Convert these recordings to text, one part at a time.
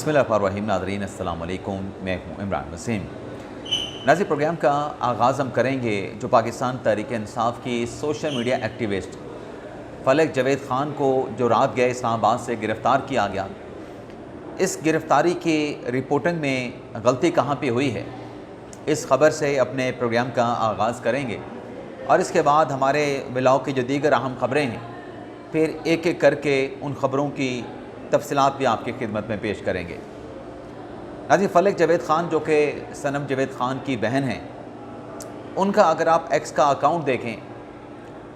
बिस्मिल्लाहिर्रहमानिर्रहीम। नाज़रीन अस्सलाम वालेकुम, मैं हूँ इमरान वसीम। नाज़रीन, प्रोग्राम का आगाज़ हम करेंगे जो पाकिस्तान तहरीक इंसाफ की social media activist Falak Javed Khan को जो रात गए इस्लामाबाद से गिरफ़्तार किया गया, इस गिरफ़्तारी की रिपोर्टिंग में गलती कहाँ पे हुई है, इस ख़बर से अपने प्रोग्राम का आगाज़ करेंगे और इसके बाद हमारे ब्लॉग की जो दीगर अहम ख़बरें हैं फिर एक एक करके उन ख़बरों की तफसीलात भी आपकी खिदमत में पेश करेंगे। नाज़रीन, फ़लक जावेद ख़ान जो कि सनम जावेद ख़ान की बहन हैं, उनका अगर आप एक्स का अकाउंट देखें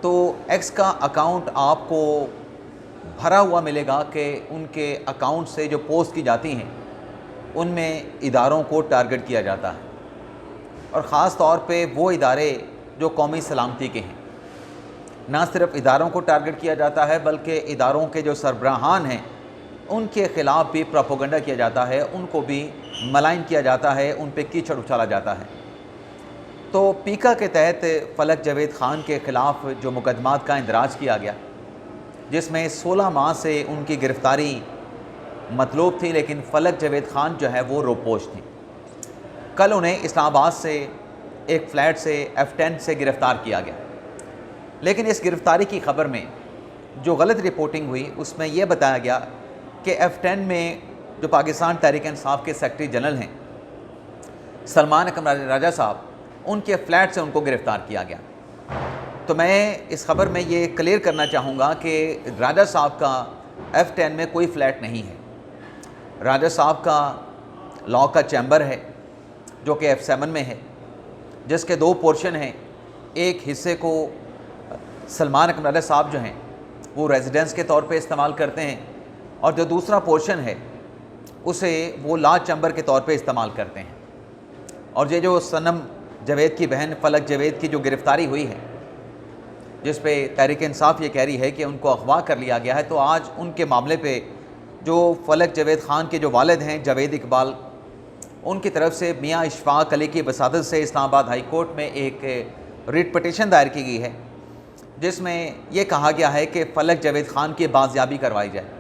तो एक्स का अकाउंट आपको भरा हुआ मिलेगा कि उनके अकाउंट से जो पोस्ट की जाती हैं उनमें इदारों को टारगेट किया जाता है और ख़ास तौर पे वो इदारे जो कौमी सलामती के हैं। ना सिर्फ इदारों को टारगेट किया जाता है बल्कि इदारों के जो सरबराहान हैं उनके ख़िलाफ़ भी प्रोपोगंडा किया जाता है, उनको भी मलाइन किया जाता है, उन पे कीचड़ उछाला जाता है। तो पीका के तहत फ़लक जावेद ख़ान के ख़िलाफ़ जो मुकदमात का इंदराज किया गया, जिसमें 16 माह से उनकी गिरफ़्तारी मतलूब थी, लेकिन फ़लक जावेद ख़ान जो है वो रोपोश थी। कल उन्हें इस्लामाबाद से एक फ़्लैट से F10 से गिरफ़्तार किया गया, लेकिन इस गिरफ़्तारी की ख़बर में जो गलत रिपोर्टिंग हुई उसमें यह बताया गया कि F10 में जो पाकिस्तान तहरीक इंसाफ के सेक्रेटरी जनरल हैं सलमान अकरम राजा साहब, उनके फ़्लैट से उनको गिरफ़्तार किया गया। तो मैं इस ख़बर में ये क्लियर करना चाहूँगा कि राजा साहब का F10 में कोई फ़्लैट नहीं है। राजा साहब का लॉ का चैम्बर है जो कि F7 में है, जिसके 2 पोर्शन हैं। एक हिस्से को सलमान अकरम राजा साहब जो हैं वो रेजिडेंस के तौर पे इस्तेमाल करते हैं और जो दूसरा पोर्शन है उसे वो लॉ चैम्बर के तौर पे इस्तेमाल करते हैं। और ये जो सनम जावेद की बहन फ़लक जावेद की जो गिरफ़्तारी हुई है, जिस पे तहरीक इंसाफ ये कह रही है कि उनको अगवा कर लिया गया है, तो आज उनके मामले पे जो फ़लक जावेद ख़ान के जो वालिद हैं जावेद इकबाल, उनकी तरफ से मियाँ इशफ़ाक़ अली की वसादत से इस्लामाबाद हाई कोर्ट में एक रिट पटिशन दायर की गई है, जिसमें यह कहा गया है कि फ़लक जावेद ख़ान की बाजियाबी करवाई जाए।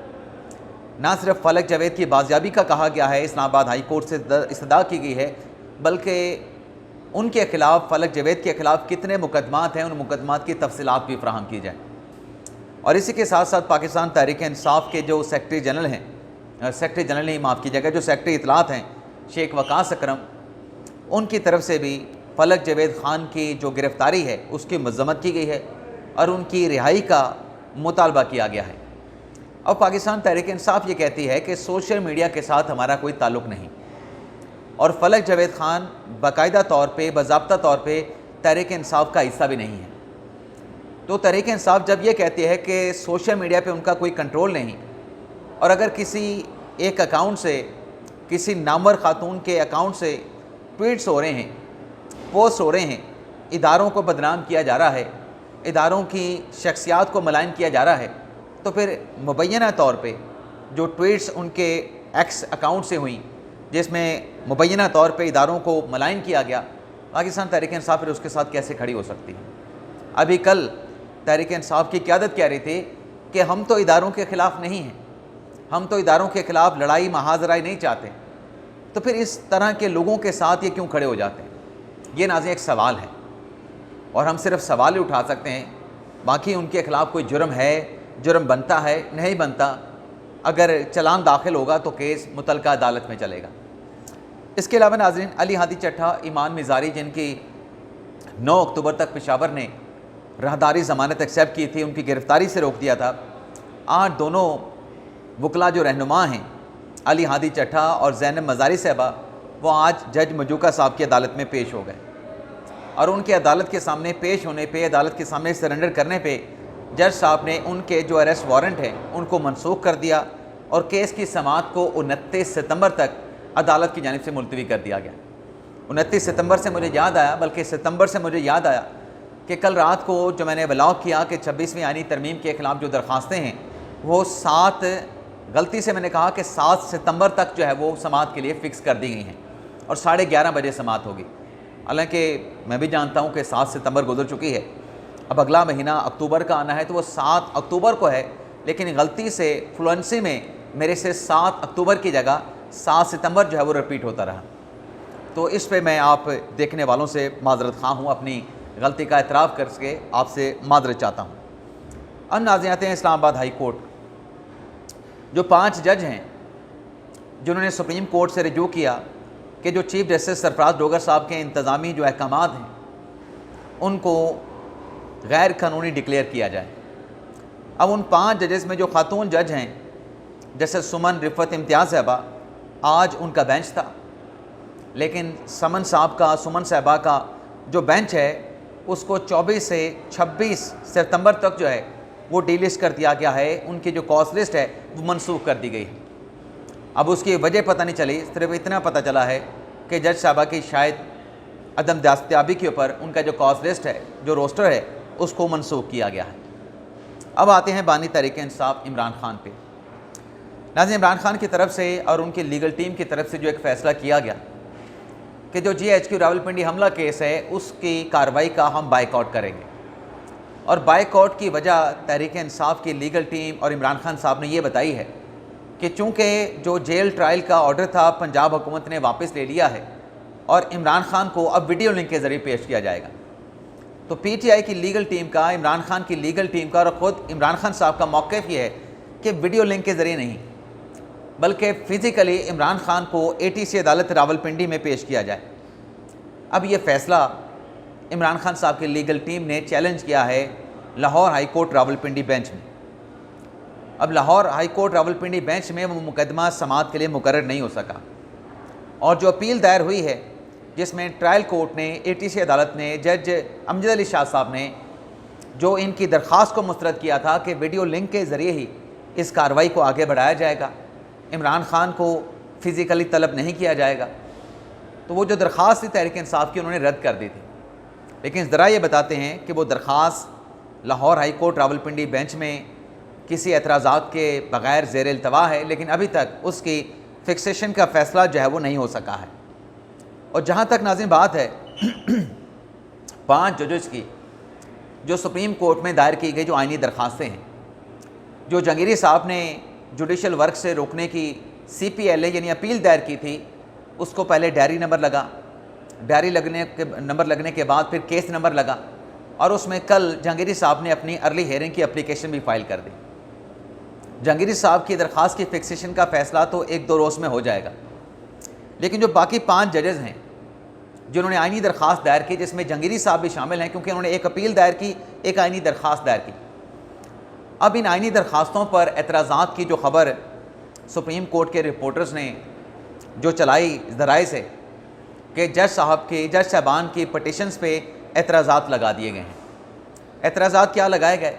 ना सिर्फ फ़लक जावेद की बाजियाबी का कहा गया है, इस्लामाबाद हाई कोर्ट से इस्तदा की गई है, बल्कि उनके ख़िलाफ़ फ़लक जावेद के ख़िलाफ़ कितने मुकदमात हैं उन मुकदमात की तफसीलात भी फराहम की जाए। और इसी के साथ साथ पाकिस्तान तहरीक इंसाफ के जो सेक्रेटरी जनरल हैं, सेक्रेटरी जनरल नहीं माफ़ कीजिएगा, जो सेक्रेटरी इतलात हैं शेख वकास अकरम, उनकी तरफ से भी फ़लक जावेद ख़ान की जो गिरफ़्तारी है उसकी मज़म्मत की गई है और उनकी रिहाई का मुतालबा किया गया है। अब पाकिस्तान तहरीक इंसाफ ये कहती है कि सोशल मीडिया के साथ हमारा कोई ताल्लुक़ नहीं और फ़लक जावेद ख़ान बाकायदा तौर पे, बाज़ाब्ता तौर पे तहरीक इंसाफ का हिस्सा भी नहीं है। तो तहरीक इंसाफ जब ये कहती है कि सोशल मीडिया पे उनका कोई कंट्रोल नहीं और अगर किसी एक अकाउंट से, किसी नामवर ख़ातून के अकाउंट से ट्वीट्स हो रहे हैं, पोस्ट हो रहे हैं, इदारों को बदनाम किया जा रहा है, इदारों की शख्सियात को मलाइन किया जा रहा है, तो फिर मुबैना तौर पे जो ट्वीट्स उनके एक्स अकाउंट से हुई, जिसमें मुबैना तौर पे इदारों को मलाइन किया गया, पाकिस्तान तहरीक इंसाफ फिर उसके साथ कैसे खड़ी हो सकती है। अभी कल तहरीक इंसाफ की क़यादत कह रही थी कि हम तो इदारों के ख़िलाफ़ नहीं हैं, हम तो इदारों के ख़िलाफ़ लड़ाई महाजराई नहीं चाहते, तो फिर इस तरह के लोगों के साथ ये क्यों खड़े हो जाते हैं? ये नाज़रीन एक सवाल है और हम सिर्फ सवाल ही उठा सकते हैं, बाकी उनके ख़िलाफ़ कोई जुर्म है, जुर्म बनता है, नहीं बनता, अगर चलान दाखिल होगा तो केस मुतलका अदालत में चलेगा। इसके अलावा नाज़रीन, अली हादी चट्ठा, ईमान मिज़ारी, जिनकी 9 अक्टूबर तक पेशावर ने राहदारी ज़मानत एक्सेप्ट की थी, उनकी गिरफ़्तारी से रोक दिया था। आज दोनों वकला जो रहनुमा हैं, अली हादी चट्ठा और ज़ैनब मज़ारी साहबा, वो आज जज मजूका साहब की अदालत में पेश हो गए और उनके अदालत के सामने पेश होने पे, अदालत के सामने सरेंडर करने पे जज साहब ने उनके जो अरेस्ट वारंट हैं उनको मनसूख कर दिया और केस की समाअत को 29 सितंबर तक अदालत की जानिब से मुलतवी कर दिया गया। 29 सितंबर से मुझे याद आया, बल्कि सितंबर से मुझे याद आया कि कल रात को जो मैंने ब्लॉग किया कि 26वीं आईनी तरमीम के ख़िलाफ़ जो दरख्वास्तें हैं वो 7, गलती से मैंने कहा कि 7 सितंबर तक जो है वो समाअत के लिए फ़िक्स कर दी गई हैं और 11:30 बजे समाअत होगी। हालांकि मैं भी जानता हूँ कि 7 सितंबर गुजर चुकी है, अब अगला महीना अक्टूबर का आना है तो वो 7 अक्टूबर को है, लेकिन गलती से फ्लुएंसी में मेरे से 7 अक्टूबर की जगह 7 सितंबर जो है वो रिपीट होता रहा। तो इस पे मैं आप देखने वालों से माजरत ख़्वाह हूँ, अपनी गलती का एतराफ़ करके आपसे माजरत चाहता हूँ। अब नाज़रीन आते हैं इस्लामाबाद हाई कोर्ट। जो 5 जज हैं जिन्होंने सुप्रीम कोर्ट से रिजू किया कि जो चीफ जस्टिस सरफराज डोगर साहब के इंतज़ामी जो अहकामात हैं उनको गैर कानूनी डिक्लेयर किया जाए। अब उन 5 जजेस में जो खातून जज हैं जैसे सुमन रिफ़त इम्तियाज़ साहबा, आज उनका बेंच था, लेकिन सुमन साहबा का जो बेंच है उसको 24 से 26 सितंबर तक जो है वो डीलिस्ट कर दिया गया है। उनकी जो कॉज लिस्ट है वो मनसूख कर दी गई है। अब उसकी वजह पता नहीं चली, सिर्फ इतना पता चला है कि जज साहबा की शायद अदम दस्तयाबी के ऊपर उनका जो कॉज लिस्ट है, जो रोस्टर है, उसको मनसूख किया गया है। अब आते हैं बानी तहरीक इंसाफ इमरान खान पे। नाज़रीन, इमरान खान की तरफ से और उनकी लीगल टीम की तरफ से जो एक फ़ैसला किया गया कि जो GHQ रावलपिंडी हमला केस है उसकी कार्रवाई का हम बाइकआउट करेंगे। और बाइकआउट की वजह तहरीक इंसाफ की लीगल टीम और इमरान खान साहब ने ये बताई है कि चूँकि जो जेल ट्रायल का ऑर्डर था पंजाब हुकूमत ने वापस ले लिया है और इमरान खान को अब वीडियो लिंक के ज़रिए पेश किया जाएगा। तो PTI की लीगल टीम का, इमरान खान की लीगल टीम का और ख़ुद इमरान खान साहब का मौक़िफ़ ये है कि वीडियो लिंक के ज़रिए नहीं बल्कि फ़िज़िकली इमरान खान को ATC अदालत रावलपिंडी में पेश किया जाए। अब ये फ़ैसला इमरान खान साहब की लीगल टीम ने चैलेंज किया है Lahore high court Rawalpindi bench में। अब Lahore high court Rawalpindi bench में वो मुकदमा समाअत के लिए मुकर्रर नहीं हो सका और जो अपील दायर हुई है जिसमें ट्रायल कोर्ट ने, ATC अदालत ने, जज अमजद अली शाह साहब ने जो इनकी दरख्वास्त को मुस्तरद किया था कि वीडियो लिंक के ज़रिए ही इस कार्रवाई को आगे बढ़ाया जाएगा, इमरान खान को फ़िज़िकली तलब नहीं किया जाएगा, तो वो जो दरख्वास्त थी तहरीक इंसाफ की उन्होंने रद्द कर दी थी। लेकिन ज़रा ये बताते हैं कि वो दरख्वास्त Lahore high court Rawalpindi bench में किसी एतराज़ात के बग़ैर ज़ेर इल्तवा है, लेकिन अभी तक उसकी फ़िक्सेशन का फ़ैसला जो है वो नहीं हो सका है। और जहाँ तक नाज़रीन बात है 5 जजेस की जो सुप्रीम कोर्ट में दायर की गई जो आइनी दरख्वास्तें हैं, जो जहांगीरी साहब ने जुडिशल वर्क से रोकने की CPLA यानी अपील दायर की थी, उसको पहले डायरी नंबर लगा, डायरी नंबर लगने के बाद फिर केस नंबर लगा और उसमें कल जहांगीरी साहब ने अपनी अर्ली हियरिंग की एप्लीकेशन भी फ़ाइल कर दी। जहांगीरी साहब की दरख्वास्त की फ़िक्सेशन का फ़ैसला तो 1-2 रोज़ में हो जाएगा, लेकिन जो बाकी 5 जजेज़ हैं जिन्होंने आइनी दरख्वास्त दायर की, जिसमें जहांगीरी साहब भी शामिल हैं क्योंकि उन्होंने एक अपील दायर की, एक आइनी दरख्वास्त दायर की। अब इन आइनी दरख्वास्तों पर एतराज़ात की जो ख़बर सुप्रीम कोर्ट के रिपोर्टर्स ने जो चलाई ज़राए से कि जज साहबान की पटिशन्स पे एतराज़ात लगा दिए गए हैं। एतराज़ात क्या लगाए गए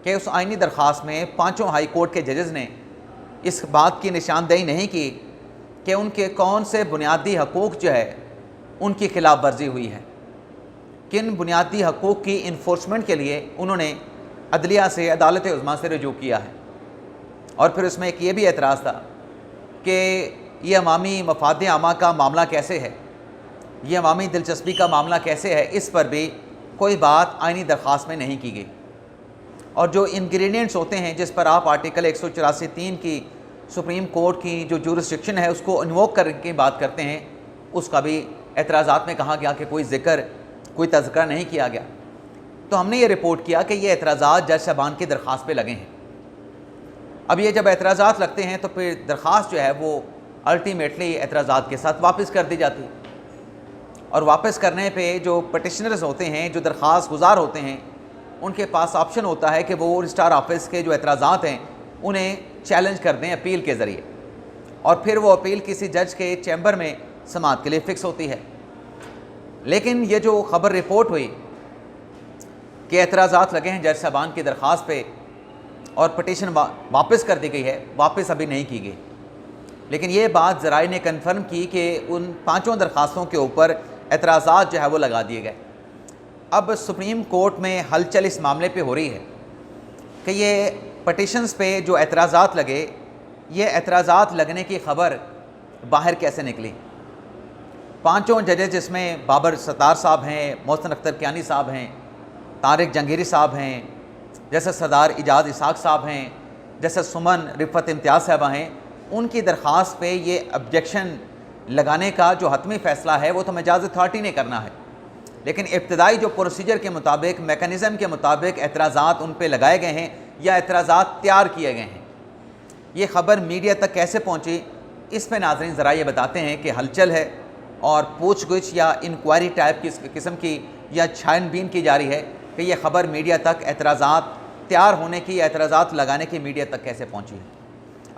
कि उस आइनी दरख्वास्त में 5 हाई कोर्ट के जजेज़ ने इस बात की निशानदेही नहीं की कि उनके कौन से बुनियादी हकूक़ जो है उनकी खिलाफ वर्जी हुई है, किन बुनियादी हकूक़ की इन्फोर्समेंट के लिए उन्होंने अदलिया से, अदालत उज़्मा से रुजू किया है। और फिर उसमें एक ये भी एतराज़ था कि ये अवामी मफाद आमा का मामला कैसे है, ये अवामी दिलचस्पी का मामला कैसे है, इस पर भी कोई बात आइनी दरख्वास्त में नहीं की गई। और जो इंग्रेडिएंट्स होते हैं जिस पर आप आर्टिकल 184(3) की सुप्रीम कोर्ट की जो जुरिस्डिक्शन है उसको इन्वोक करके बात करते हैं, उसका भी एतराज़ात में कहा गया कि कोई ज़िक्र, कोई तज़किरा नहीं किया गया। तो हमने ये रिपोर्ट किया कि ये एतराज़ात जज साहबान की दरख्वास्त पे लगे हैं। अब ये जब एतराज़ात लगते हैं तो फिर दरख्वास्त जो है वो अल्टीमेटली एतराज़ात के साथ वापस कर दी जाती है। और वापस करने पे जो पटिशनर्स होते हैं, जो दरख्वास्त गुजार होते हैं, उनके पास ऑप्शन होता है कि वो रजिस्ट्रार ऑफिस के जो एतराज़ात हैं उन्हें चैलेंज कर दें अपील के ज़रिए, और फिर वो अपील किसी जज के चैम्बर में समाअत के लिए फ़िक्स होती है। लेकिन ये जो ख़बर रिपोर्ट हुई कि एतराज़ात लगे हैं जज साहबान की दरख्वास्त पे और पटिशन वापस कर दी गई है, वापस अभी नहीं की गई। लेकिन ये बात ज़राए ने कन्फर्म की कि उन 5 दरख्वास्तों के ऊपर एतराज़ात जो है वो लगा दिए गए। अब सुप्रीम कोर्ट में हलचल इस मामले पे हो रही है कि ये पटिशन्स पे जो एतराज़ात लगे, ये एतराज़ात लगने की ख़बर बाहर कैसे निकली। 5 जजेस जिसमें बाबर सत्तार साहब हैं, मोहसिन अख्तर कियानी साहब हैं, तारिक जहांगीरी साहब हैं, जैसे सरदार इजाज़ इसाक साहब हैं, जैसे सुमन रिफ़त इम्तियाज़ साहबा हैं, उनकी दरख्वास्त पे ये ऑब्जेक्शन लगाने का जो हतमी फ़ैसला है वो तो मिजाज अथॉरिटी ने करना है, लेकिन इब्तदाई जो प्रोसीजर के मुताबिक, मेकनिज़म के मुताबिक एतराज़ात उन पे लगाए गए हैं या एतराज़ात तैयार किए गए हैं। ये ख़बर मीडिया तक कैसे पहुँची, इस पे नाज़रीन ज़रा ये बताते हैं कि हलचल है और पूछ-गुछ या इंक्वायरी टाइप की किस्म की या छानबीन की जा रही है कि यह ख़बर मीडिया तक एतराज़ात तैयार होने की या एतराज़ात लगाने की मीडिया तक कैसे पहुँची है।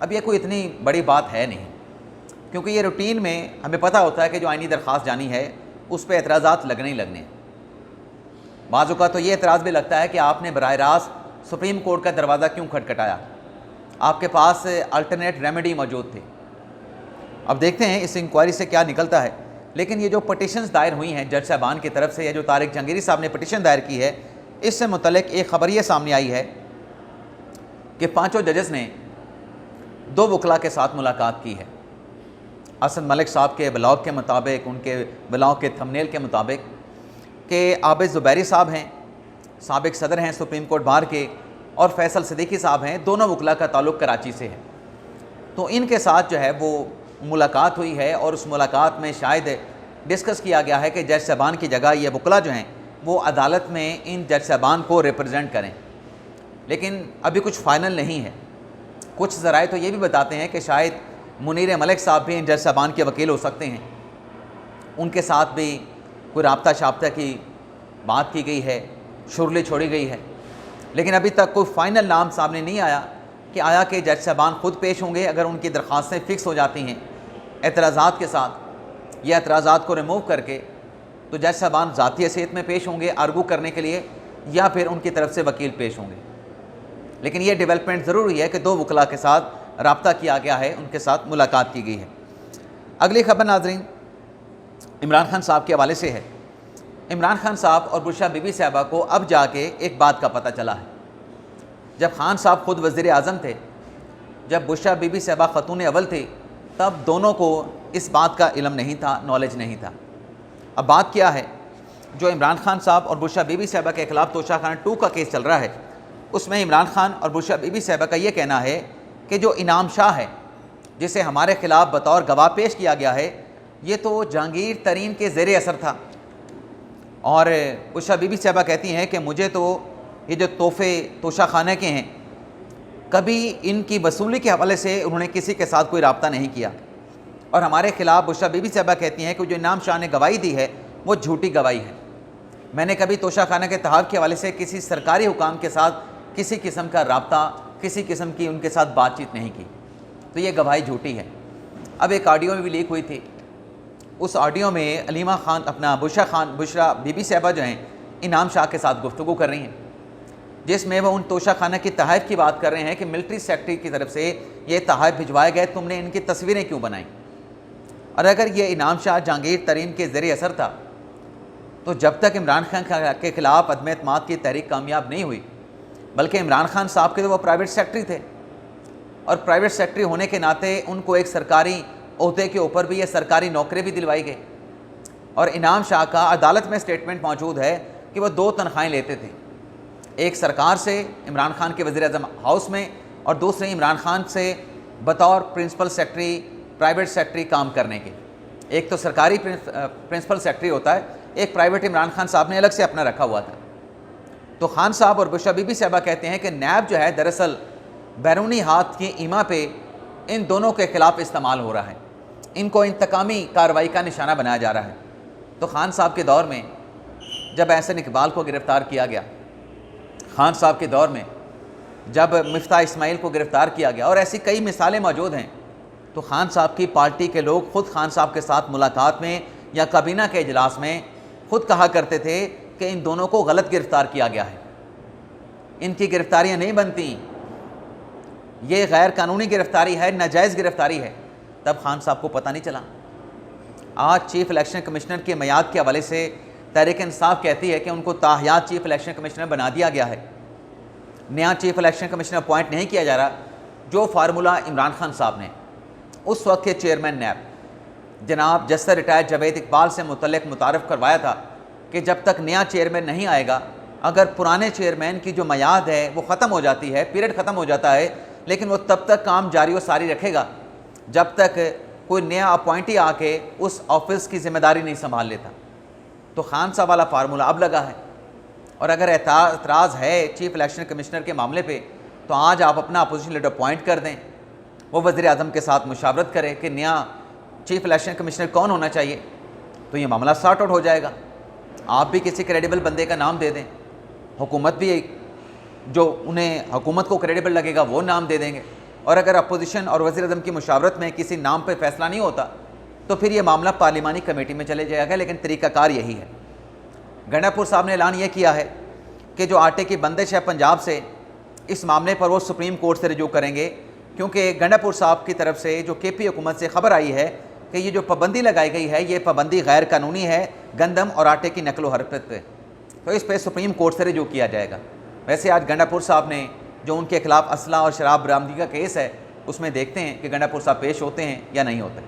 अब ये कोई इतनी बड़ी बात है नहीं, क्योंकि ये रूटीन में हमें पता होता है कि जो आइनी दरख्वास्त जानी है उस पर एतराज़ात लगने ही लगने हैं। बाज़ औक़ात तो ये एतराज़ भी लगता है कि आपने बराह रास्त सुप्रीम कोर्ट का दरवाज़ा क्यों खटखटाया, आपके पास अल्टरनेट रेमेडी मौजूद थी। अब देखते हैं इस इंक्वायरी से क्या निकलता है। लेकिन ये जो पटिशन्स दायर हुई हैं जज साहबान की तरफ से, या जो तारिक जहांगीरी साहब ने पटिशन दायर की है, इससे मुतल्लिक एक ख़बर ये सामने आई है कि 5 जजेस ने 2 वकला के साथ मुलाकात की है। असद मलिक साहब के ब्लॉग के मुताबिक, उनके ब्लॉग के थंबनेल के मुताबिक, कि आबिद ज़ुबैरी साहब हैं, साबिक सदर हैं सुप्रीम कोर्ट बार के, और फैसल सिद्दीकी साहब हैं, दोनों वकला का ताल्लुक़ कराची से है। तो इनके साथ जो है वो मुलाकात हुई है और उस मुलाकात में शायद डिस्कस किया गया है कि जज साहबान की जगह ये वकला जो हैं वो अदालत में इन जज साहबान को रिप्रेजेंट करें, लेकिन अभी कुछ फ़ाइनल नहीं है। कुछ ज़राए तो ये भी बताते हैं कि शायद मुनीर मलिक साहब भी इन जज साहबान के वकील हो सकते हैं, उनके साथ भी कोई राब्ता शाब्ता की बात की गई है, शुरली छोड़ी गई है, लेकिन अभी तक कोई फ़ाइनल नाम सामने नहीं आया कि आया कि जज साहबान ख़ुद पेश होंगे अगर उनकी दरख्वास्तें फ़िक्स हो जाती हैं एतराज़ात के साथ, या एतराज़ात को रिमूव करके, तो जज साहबान ज़ाती हैसियत में पेश होंगे आर्गू करने के लिए, या फिर उनकी तरफ से वकील पेश होंगे। लेकिन ये डेवलपमेंट ज़रूर हुई है कि 2 वकला के साथ रब्ता किया गया है, उनके साथ मुलाकात की गई है। अगली खबर नाज़रीन इमरान खान साहब के हवाले से है। इमरान खान साहब और बुशरा बीबी साहबा को अब जाके एक बात का पता चला है। जब खान साहब ख़ुद वज़ीर आज़म थे, जब बुशरा बीबी साहबा ख़तून अव्वल थी, तब दोनों को इस बात का इल्म नहीं था, नॉलेज नहीं था। अब बात क्या है, जो इमरान खान साहब और बुशरा बीबी साहबा के ख़िलाफ़ तोशाखाना 2 का केस चल रहा है, उसमें इमरान खान और बुशरा बीबी साहबा का ये कहना है कि जो इनाम शाह है, जिसे हमारे ख़िलाफ़ बतौर गवाह पेश किया गया है, ये तो जहांगीर तरीन के ज़ेरे असर था। और बुशरा बीबी साहबा कहती हैं कि मुझे तो ये जो तोहफ़े तोशाखाने के हैं, कभी इनकी वसूली के हवाले से उन्होंने किसी के साथ कोई रब्ता नहीं किया। और हमारे ख़िलाफ़ बुशरा बीबी साहबा कहती हैं कि जो इनाम शाह ने गवाही दी है वो झूठी गवाही है। मैंने कभी तोशाखाना के तहफ़्फ़ुज़ के हवाले से किसी सरकारी हुकाम के साथ किसी किस्म का रब्ता, किसी किस्म की उनके साथ बातचीत नहीं की, तो ये गवाही झूठी है। अब एक ऑडियो में भी लीक हुई थी, उस ऑडियो में अलीमा खान अपना बुशरा बीबी साहबा जो हैं इनाम शाह के साथ गुफ्तगू कर रही हैं, जिसमें वह उन तोशाखाना की तहफ़ की बात कर रहे हैं कि मिलिट्री सेक्रेटरी की तरफ से ये तहफ़ भिजवाए गए, तुमने इनकी तस्वीरें क्यों बनाई। और अगर ये इनाम शाह जहांगीर तरीन के ज़रिए असर था, तो जब तक इमरान खान के ख़िलाफ़ अदम एतमाद की तहरीक कामयाब नहीं हुई, बल्कि इमरान खान साहब के तो वो प्राइवेट सेक्रेटरी थे, और प्राइवेट सेक्रेटरी होने के नाते उनको एक सरकारी ओहदे के ऊपर भी ये सरकारी नौकरी भी दिलवाई गई। और इनाम शाह का अदालत में स्टेटमेंट मौजूद है कि वह 2 तनख्वाहें लेते थे, एक सरकार से इमरान खान के वज़ीर आज़म हाउस में, और दूसरी इमरान खान से बतौर प्रिंसिपल सेक्रेटरी, प्राइवेट सेक्रेटरी काम करने के। एक तो सरकारी प्रिंसिपल सेक्रेटरी होता है, एक प्राइवेट इमरान खान साहब ने अलग से अपना रखा हुआ था। तो खान साहब और बुशरा बीबी साहबा कहते हैं कि नैब जो है दरअसल बैरूनी हाथ की ईमा पे इन दोनों के ख़िलाफ़ इस्तेमाल हो रहा है, इनको इंतकामी कार्रवाई का निशाना बनाया जा रहा है। तो खान साहब के दौर में जब एहसन इकबाल को गिरफ़्तार किया गया, खान साहब के दौर में जब मिफ्ता इस्माइल को गिरफ़्तार किया गया, और ऐसी कई मिसालें मौजूद हैं, तो खान साहब की पार्टी के लोग ख़ुद खान साहब के साथ मुलाकात में या काबीना के इजलास में ख़ुद कहा करते थे कि इन दोनों को गलत गिरफ़्तार किया गया है, इनकी गिरफ़्तारियाँ नहीं बनती, ये गैर कानूनी गिरफ़्तारी है, नाजायज़ गिरफ़्तारी है। तब खान साहब को पता नहीं चला। आज चीफ़ इलेक्शन कमिश्नर के मियाद के हवाले से तहरीक इंसाफ कहती है कि उनको ताहयात चीफ़ इलेक्शन कमिश्नर बना दिया गया है, नया चीफ़ इलेक्शन कमिश्नर अपॉइंट नहीं किया जा रहा। जो फार्मूला इमरान खान साहब ने उस वक्त के चेयरमैन नैब जनाब जस्टिस रिटायर्ड जावेद इकबाल से मुतारफ़ करवाया था कि जब तक नया चेयरमैन नहीं आएगा, अगर पुराने चेयरमैन की जो मियाद है वो ख़त्म हो जाती है, पीरियड ख़त्म हो जाता है, लेकिन वो तब तक काम जारी व सारी रखेगा जब तक कोई नया अपॉइंटी आके उस ऑफिस की जिम्मेदारी नहीं संभाल लेता। तो खान साहब वाला फार्मूला अब लगा है। और अगर एतराज़ है चीफ इलेक्शन कमिश्नर के मामले पे, तो आज आप अपना अपोजिशन लीडर अपॉइंट कर दें, वो वज़ीर आज़म के साथ मुशावरत करे कि नया चीफ इलेक्शन कमिश्नर कौन होना चाहिए, तो ये मामला सॉर्ट आउट हो जाएगा। आप भी किसी क्रेडिबल बंदे का नाम दे दें, हुकूमत भी जो उन्हें हुकूमत को क्रेडिबल लगेगा वो नाम दे देंगे। और अगर अपोजिशन और वज़ीर आज़म की मुशावरत में किसी नाम पर फैसला नहीं होता, तो फिर ये मामला पार्लिमानी कमेटी में चले जाएगा। लेकिन तरीक़ाकार यही है। गंडापुर साहब ने ऐलान ये किया है कि जो आटे की बंदिश है पंजाब से, इस मामले पर वो सुप्रीम कोर्ट से रजू करेंगे, क्योंकि गंडापुर साहब की तरफ से जो KP हुकूमत से ख़बर आई है कि ये जो पाबंदी लगाई गई है, ये पाबंदी गैर कानूनी है गंदम और आटे की नकलो हरकत पे, तो इस पर सुप्रीम कोर्ट से रजू किया जाएगा। वैसे आज गंडापुर साहब ने जो उनके खिलाफ असला और शराब बरामदगी का केस है, उसमें देखते हैं कि गंडापुर साहब पेश होते हैं या नहीं होते।